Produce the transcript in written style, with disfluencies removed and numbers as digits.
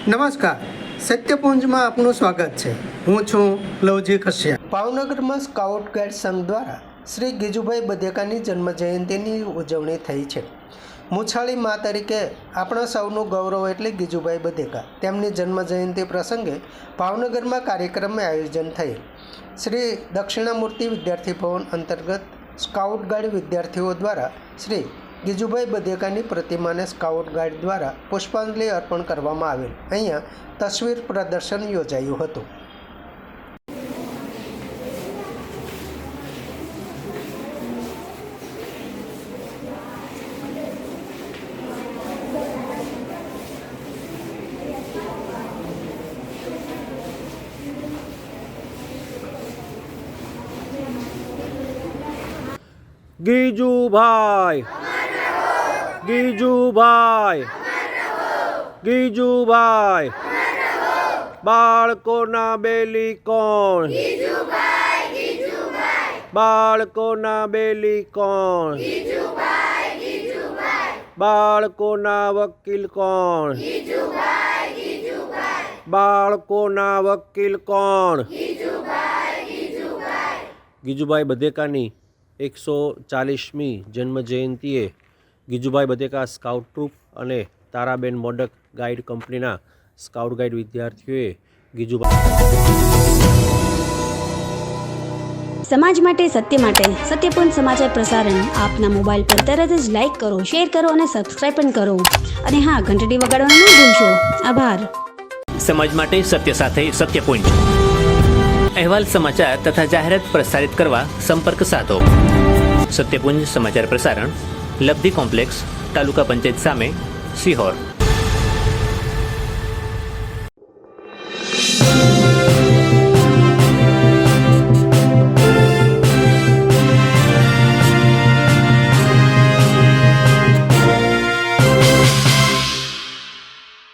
નમસ્કાર, સત્યપુંજમાં આપનું સ્વાગત છે. હું છું લવજી કશ્યપ. ભાવનગરમાં સ્કાઉટ ગાઈડ સંઘ દ્વારા શ્રી ગીજુભાઈ બધેકાની જન્મજયંતિની ઉજવણી થઈ છે. મુછાળી મા તરીકે આપણા સૌનું ગૌરવ એટલે ગીજુભાઈ બધેકા. તેમની જન્મજયંતિ પ્રસંગે ભાવનગરમાં કાર્યક્રમનું આયોજન થયેલ. શ્રી દક્ષિણામૂર્તિ વિદ્યાર્થી ભવન અંતર્ગત સ્કાઉટ ગાઈડ વિદ્યાર્થીઓ દ્વારા શ્રી ગીજુભાઈ બધેકાની પ્રતિમાને સ્કાઉટ ગાઈડ દ્વારા પુષ્પાંજલિ અર્પણ કરવામાં આવેલ. અહીંયા તસવીર પ્રદર્શન યોજાયું હતું. ગીજુભાઈ ગીજુભાઈ ગીજુભાઈ બાળકોના બેલી કોણ? બાળકોના બેલી કોણ? બાળકોના વકીલ કોણ? બાળકોના વકીલ કોણ? ગીજુભાઈ બધેકાની 140મી જન્મજયંતિએ ગીજુભાઈ બધેકા સ્કાઉટ ટ્રુપ અને તારાબેન મોડક ગાઈડ કંપનીના સ્કાઉટ ગાઈડ વિદ્યાર્થીઓએ સમાજ માટે સત્ય માટે સત્યપૂર્ણ સમાચાર પ્રસારણ આપના મોબાઈલ પર તરત જ લાઈક કરો, શેર કરો અને સબસ્ક્રાઈબ પણ કરો. અને હા, ઘંટડી વગાડવાનું ન ભૂલશો. આભાર. સમાજ માટે સત્ય સાથે સત્યપુંજ. અહેવાલ, સમાચાર તથા જાહેરાત પ્રસારિત કરવા સંપર્ક સાધો. સત્યપુંજ સમાચાર પ્રસારણ, લબ્ધિ કોમ્પ્લેક્સ, તાલુકા પંચાયત સામે, સિહોર.